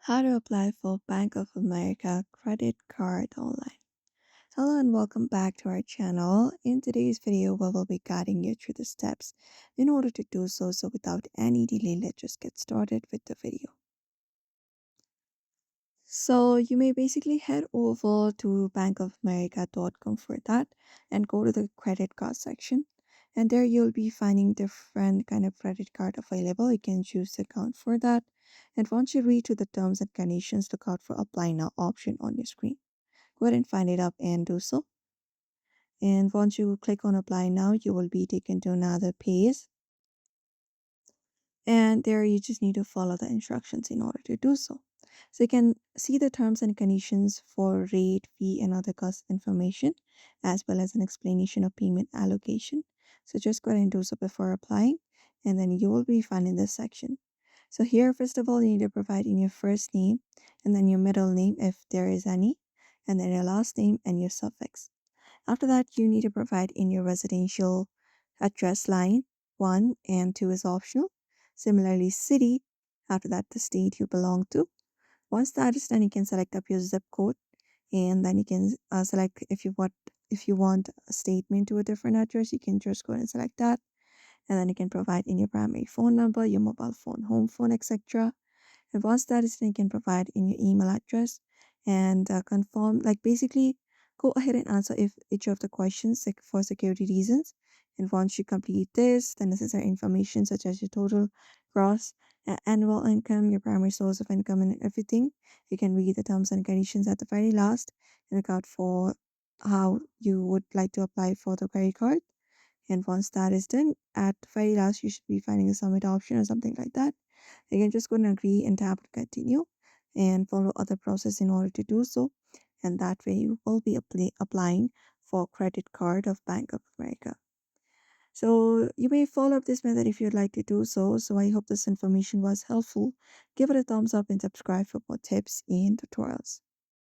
How to apply for Bank of America credit card online. Hello and welcome back to our channel. In today's video, we will be guiding you through the steps in order to do so. So without any delay, let's just get started with the video. So you may basically head over to bankofamerica.com for that and go to the credit card section. And there you'll be finding different kind of credit card available. You can choose the account for that. And once you read to the terms and conditions, look out for apply now option on your screen. Go ahead and find it up and do so. And once you click on apply now, you will be taken to another page. And there you just need to follow the instructions in order to do so. So you can see the terms and conditions for rate, fee, and other cost information, as well as an explanation of payment allocation. So just go ahead and do so before applying, and then you will be finding this section. So here, first of all, you need to provide in your first name, and then your middle name if there is any, and then your last name and your suffix. After that, you need to provide in your residential address line. 1 and 2 is optional. Similarly, city, after that, the state you belong to. Once that is done, you can select up your zip code, and then you can select if you want a statement to a different address, you can just go and select that. And then you can provide in your primary phone number, your mobile phone, home phone, etc. And once that is done, you can provide in your email address and confirm, like basically go ahead and answer if each of the questions for security reasons. And once you complete this, the necessary information such as your total gross annual income, your primary source of income, and everything, you can read the terms and conditions at the very last and look out for how you would like to apply for the credit card. And once that is done, at the very last, you should be finding a submit option or something like that. You can just go and agree and tap to continue and follow other process in order to do so. And that way you will be applying for credit card of Bank of America. So you may follow up this method if you'd like to do so. So I hope this information was helpful. Give it a thumbs up and subscribe for more tips and tutorials.